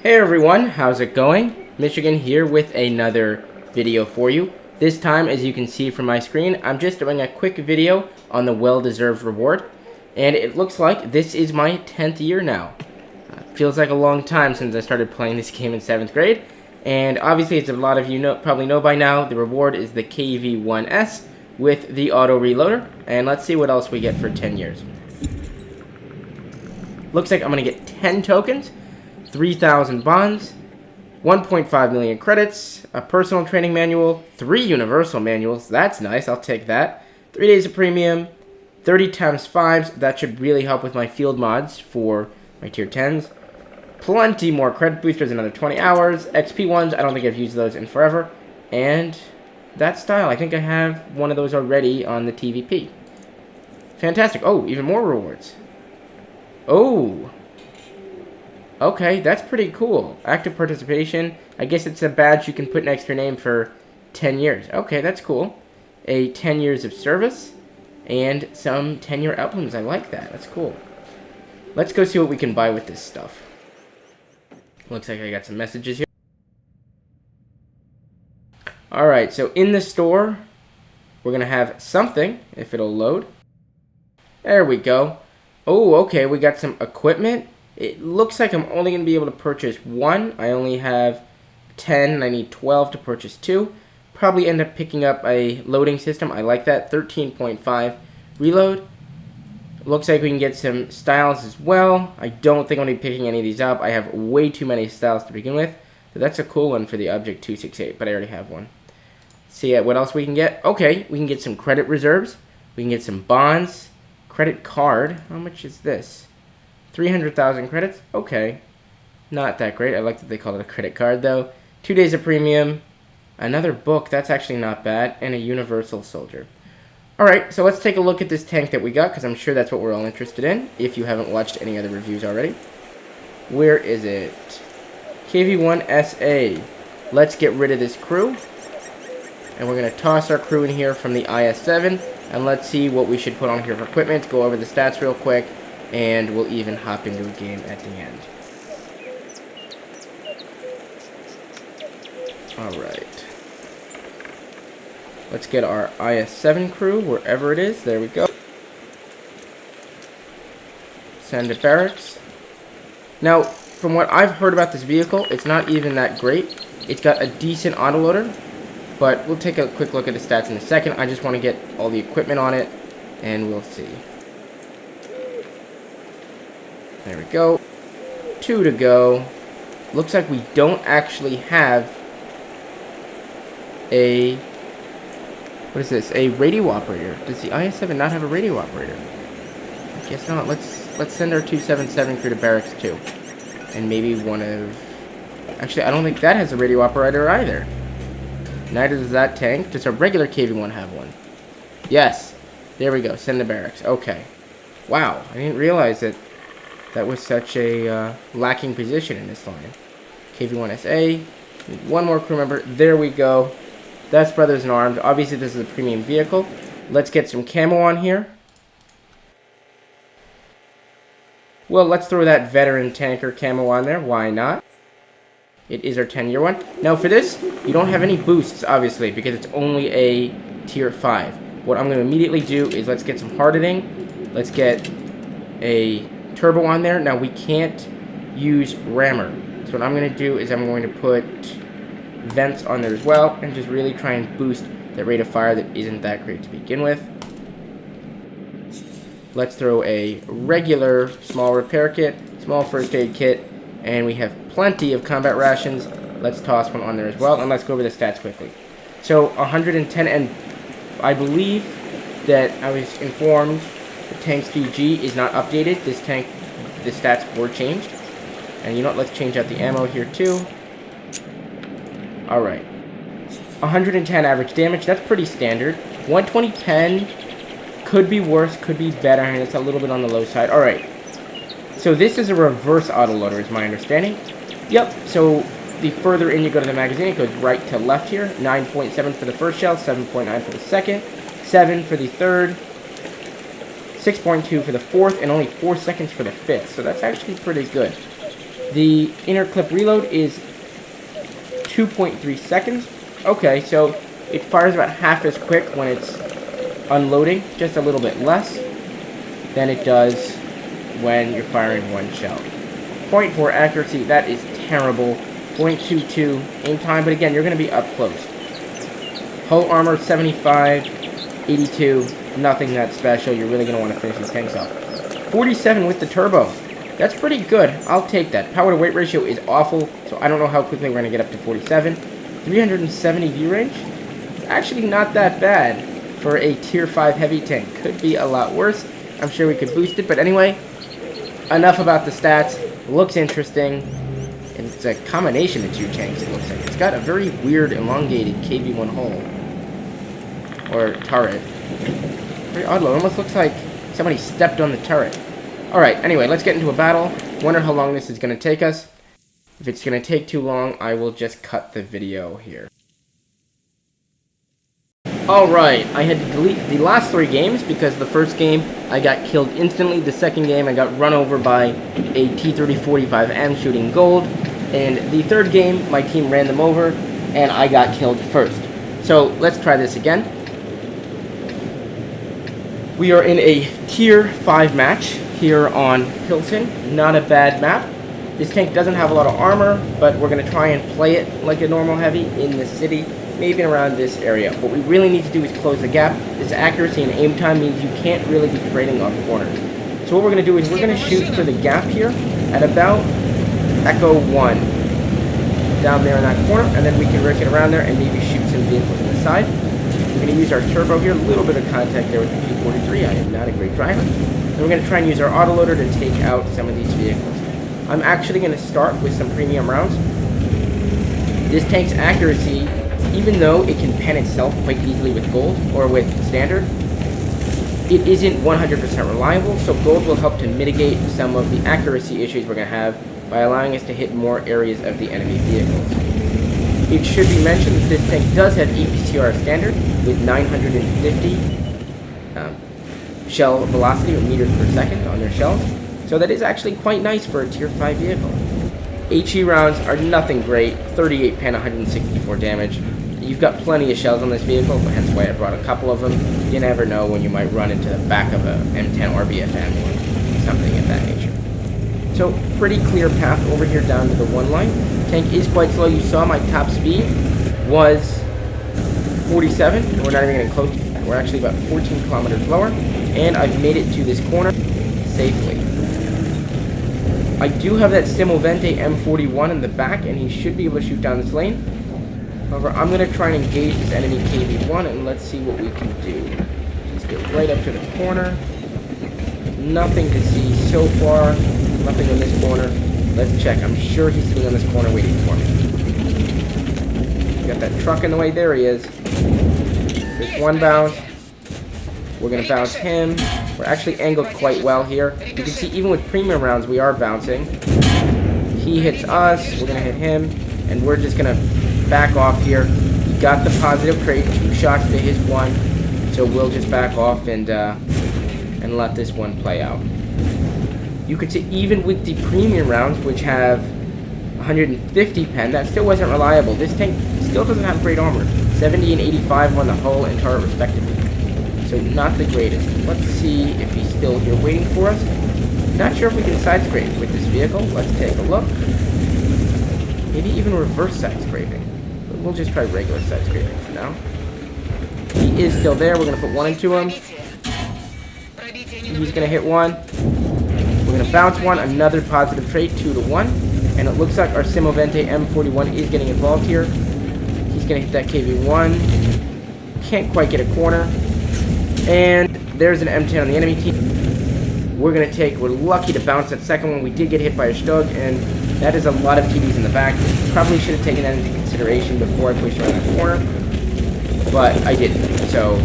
Hey everyone, how's it going? Michigan here with another video for you. This time, as you can see from my screen, I'm just doing a quick video on the well-deserved reward. And it looks like this is my 10th year now. Feels like a long time since I started playing this game in 7th grade. And obviously, as a lot of you probably know by now, the reward is the KV-1S with the auto reloader. And let's see what else we get for 10 years. Looks like I'm going to get 10 tokens, 3,000 bonds, 1.5 million credits, a personal training manual, 3 universal manuals. That's nice. I'll take that. 3 days of premium, 30 times 5s. That should really help with my field mods for my tier 10s. Plenty more credit boosters, another 20 hours. XP ones, I don't think I've used those in forever. And that style, I think I have one of those already on the TVP. Fantastic. Oh, even more rewards. Oh. Okay, that's pretty cool. Active participation. I guess it's a badge you can put next to your name for 10 years. Okay, that's cool. A 10 years of service and some 10-year emblems. I like that. That's cool. Let's go see what we can buy with this stuff. Looks like I got some messages here. Alright, so in the store, we're going to have something, if it'll load. There we go. Oh, okay, we got some equipment. It looks like I'm only going to be able to purchase 1. I only have 10, and I need 12 to purchase 2. Probably end up picking up a loading system. I like that. 13.5 reload. Looks like we can get some styles as well. I don't think I'm going to be picking any of these up. I have way too many styles to begin with. So that's a cool one for the Object 268, but I already have one. See what else we can get? Okay, we can get some credit reserves. We can get some bonds. Credit card. How much is this? 300,000 credits? Okay. Not that great. I like that they call it a credit card, though. 2 days of premium. Another book. That's actually not bad. And a Universal Soldier. Alright, so let's take a look at this tank that we got, because I'm sure that's what we're all interested in, if you haven't watched any other reviews already. Where is it? KV-1SA. Let's get rid of this crew. And we're going to toss our crew in here from the IS-7. And let's see what we should put on here for equipment. Go over the stats real quick. And we'll even hop into a game at the end. Alright. Let's get our IS-7 crew, wherever it is. There we go. Send to barracks. Now, from what I've heard about this vehicle, it's not even that great. It's got a decent autoloader, but we'll take a quick look at the stats in a second. I just want to get all the equipment on it, and we'll see. There we go. 2 to go. Looks like we don't actually have a... What is this? A radio operator. Does the IS-7 not have a radio operator? I guess not. Let's send our 277 crew to barracks too. And maybe one of... Actually, I don't think that has a radio operator either. Neither does that tank. Does a regular KV-1 have one? Yes. There we go. Send to barracks. Okay. Wow. I didn't realize that that was such a lacking position in this line. KV-1SA. One more crew member. There we go. That's Brothers in Arms. Obviously, this is a premium vehicle. Let's get some camo on here. Well, let's throw that veteran tanker camo on there. Why not? It is our 10-year one. Now, for this, you don't have any boosts, obviously, because it's only a tier 5. What I'm going to immediately do is let's get some hardening. Let's get a turbo on there. Now, we can't use rammer. So what I'm going to do is I'm going to put vents on there as well, and just really try and boost that rate of fire that isn't that great to begin with. Let's throw a regular small repair kit, small first aid kit, and we have plenty of combat rations. Let's toss one on there as well, and let's go over the stats quickly. So 110, and I believe that I was informed the tank's DG is not updated. This tank, the stats were changed. And you know what, let's change out the ammo here too. Alright. 110 average damage, that's pretty standard. 120 pen, could be worse, could be better, and it's a little bit on the low side. Alright. So this is a reverse autoloader, is my understanding. Yep, so the further in you go to the magazine, it goes right to left here. 9.7 for the first shell, 7.9 for the second, 7 for the third, 6.2 for the fourth, and only 4 seconds for the fifth. So that's actually pretty good. The inner clip reload is 2.3 seconds. Okay, so it fires about half as quick when it's unloading, just a little bit less than it does when you're firing one shell. 0.4 accuracy, that is terrible. 0.22 aim time, but again, you're going to be up close. Hull armor 75, 82, nothing that special. You're really going to want to finish these tanks off. 47 with the turbo. That's pretty good. I'll take that. Power to weight ratio is awful, so I don't know how quickly we're going to get up to 47. 370 view range. It's actually not that bad for a tier 5 heavy tank. Could be a lot worse. I'm sure we could boost it, but anyway, enough about the stats. Looks interesting. And it's a combination of two tanks, it looks like. It's got a very weird, elongated KV-1 hull. Or turret. Very odd. It almost looks like somebody stepped on the turret. Alright, anyway, let's get into a battle. Wonder how long this is going to take us. If it's going to take too long, I will just cut the video here. Alright, I had to delete the last 3 games because the first game I got killed instantly. The second game I got run over by a T-3045M shooting gold. And the third game, my team ran them over and I got killed first. So let's try this again. We are in a tier 5 match here on Pilsen. Not a bad map. This tank doesn't have a lot of armor, but we're going to try and play it like a normal heavy in the city, maybe around this area. What we really need to do is close the gap. This accuracy and aim time means you can't really be trading on corners. So what we're going to do is we're going to shoot for the gap here at about Echo 1 down there in that corner, and then we can rotate around there and maybe shoot some vehicles on the side. We're going to use our turbo here, a little bit of contact there with the P-43. I am not a great driver. And we're going to try and use our autoloader to take out some of these vehicles. I'm actually going to start with some premium rounds. This tank's accuracy, even though it can pen itself quite easily with gold or with standard, it isn't 100% reliable, so gold will help to mitigate some of the accuracy issues we're going to have by allowing us to hit more areas of the enemy vehicles. It should be mentioned that this tank does have EPCR standard with 950 shell velocity or meters per second on their shells, so that is actually quite nice for a tier 5 vehicle. HE rounds are nothing great, 38 pen, 164 damage. You've got plenty of shells on this vehicle, hence why I brought a couple of them. You never know when you might run into the back of a M10 RBFM or something of that nature. So, pretty clear path over here down to the 1 line. Tank is quite slow. You saw my top speed was 47, and we're not even getting close to that. We're actually about 14 kilometers lower, and I've made it to this corner safely. I do have that Simovente M41 in the back, and he should be able to shoot down this lane. However, I'm going to try and engage this enemy KV-1, and let's see what we can do. Just get right up to the corner. Nothing to see so far. Nothing in this corner. Let's check. I'm sure he's sitting on this corner waiting for me. Got that truck in the way. There he is. There's one bounce. We're going to bounce him. We're actually angled quite well here. You can see even with premium rounds, we are bouncing. He hits us. We're going to hit him. And we're just going to back off here. He got the positive crate. 2 shots to his 1. So we'll just back off and let this one play out. You could see even with the premium rounds, which have 150 pen, that still wasn't reliable. This tank still doesn't have great armor. 70 and 85 on the hull and turret respectively. So not the greatest. Let's see if he's still here waiting for us. Not sure if we can side scrape with this vehicle. Let's take a look. Maybe even reverse side scraping. But we'll just try regular side scraping for now. He is still there. We're going to put 1 into him. He's going to hit 1. We're going to bounce 1. Another positive trait, 2 to 1. And it looks like our Simovente M41 is getting involved here. He's going to hit that KV-1. Can't quite get a corner. And there's an M10 on the enemy team. We're lucky to bounce that second one. We did get hit by a Stug, and that is a lot of TVs in the back. Probably should have taken that into consideration before I pushed around that corner. But I didn't. So,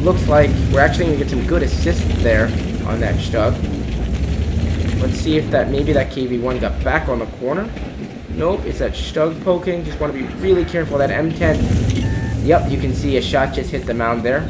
looks like we're actually going to get some good assists there on that Stug. Let's see if maybe that KV-1 got back on the corner. Nope, it's that Stug poking. Just want to be really careful. That M10, yep, you can see a shot just hit the mound there.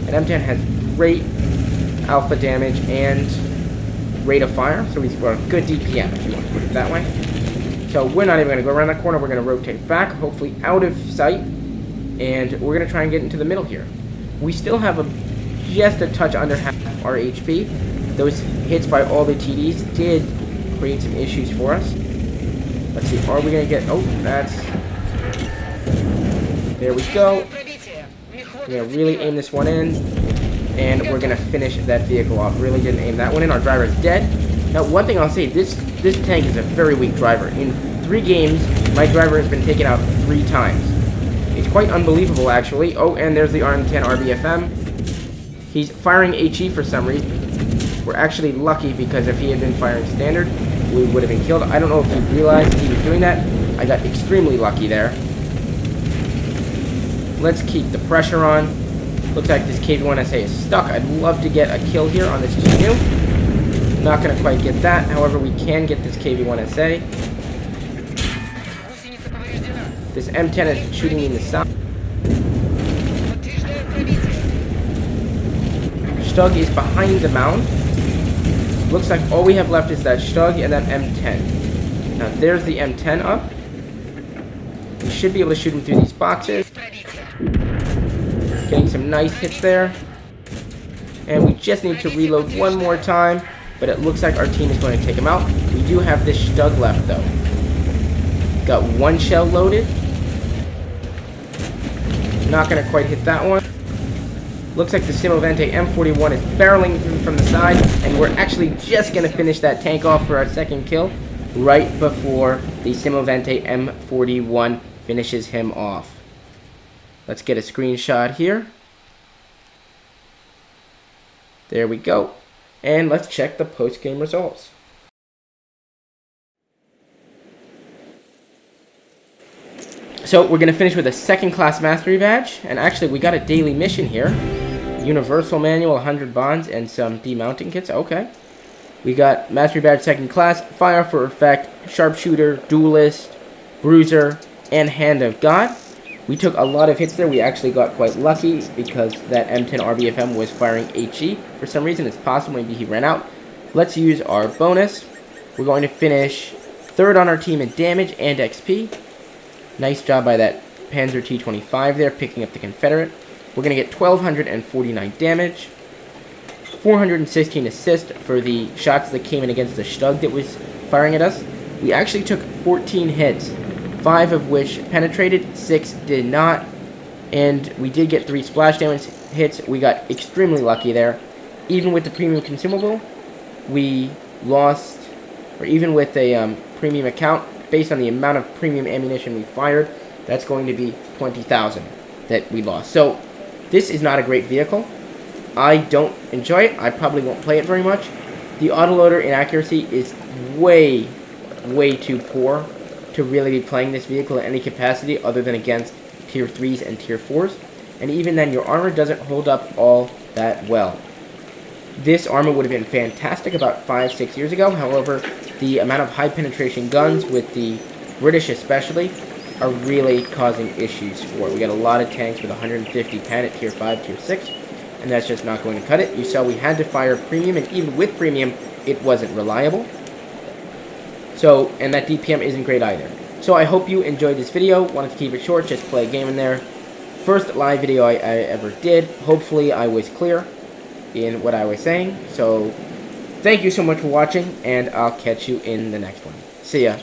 And M10 has great alpha damage and rate of fire, so he's got a good DPM, if you want to put it that way. So we're not even going to go around that corner. We're going to rotate back, hopefully out of sight, and we're going to try and get into the middle here. We still have just a touch under half our HP. Those hits by all the TDs did create some issues for us. Let's see, are we going to get... Oh, that's... There we go. We're going to really aim this one in, and we're going to finish that vehicle off. Really didn't aim that one in. Our driver is dead. Now, one thing I'll say, this tank is a very weak driver. In 3 games, my driver has been taken out 3 times. It's quite unbelievable, actually. Oh, and there's the RM10 RBFM. He's firing HE for some reason. We're actually lucky, because if he had been firing standard, we would have been killed. I don't know if he realized he was doing that. I got extremely lucky there. Let's keep the pressure on. Looks like this KV-1SA is stuck. I'd love to get a kill here on this GNU. Not going to quite get that. However, we can get this KV-1SA. This M10 is shooting me in the side. Stug is behind the mound. Looks like all we have left is that Stug and that M10. Now there's the M10 up. We should be able to shoot him through these boxes. Getting some nice hits there. And we just need to reload one more time. But it looks like our team is going to take him out. We do have this Stug left though. Got 1 shell loaded. Not going to quite hit that one. Looks like the Simovente M41 is barreling through from the side, and we're actually just going to finish that tank off for our second kill right before the Simovente M41 finishes him off. Let's get a screenshot here. There we go. And let's check the post-game results. So we're going to finish with a second-class mastery badge, and actually we got a daily mission here. Universal manual, 100 bonds, and some demounting kits. Okay. We got mastery badge second class, fire for effect, sharpshooter, duelist, bruiser, and hand of God. We took a lot of hits there. We actually got quite lucky because that M10 RBFM was firing HE. For some reason, it's possible maybe he ran out. Let's use our bonus. We're going to finish 3rd on our team in damage and XP. Nice job by that Panzer T25 there, picking up the Confederate. We're going to get 1,249 damage, 416 assist for the shots that came in against the Stug that was firing at us. We actually took 14 hits, 5 of which penetrated, 6 did not, and we did get 3 splash damage hits. We got extremely lucky there. Even with the premium consumable, we lost, or even with a premium account, based on the amount of premium ammunition we fired, that's going to be 20,000 that we lost. So this is not a great vehicle. I don't enjoy it. I probably won't play it very much. The autoloader inaccuracy is way too poor to really be playing this vehicle in any capacity other than against tier 3s and tier 4s. And even then, your armor doesn't hold up all that well. This armor would have been fantastic about 5-6 years ago. However, the amount of high penetration guns with the British especially are really causing issues for it. We got a lot of tanks with 150 pen at tier 5, tier 6, and that's just not going to cut it. You saw we had to fire premium, and even with premium, it wasn't reliable. So, and that DPM isn't great either. So I hope you enjoyed this video. Wanted to keep it short, just play a game in there. First live video I ever did. Hopefully I was clear in what I was saying. So, thank you so much for watching, and I'll catch you in the next one. See ya.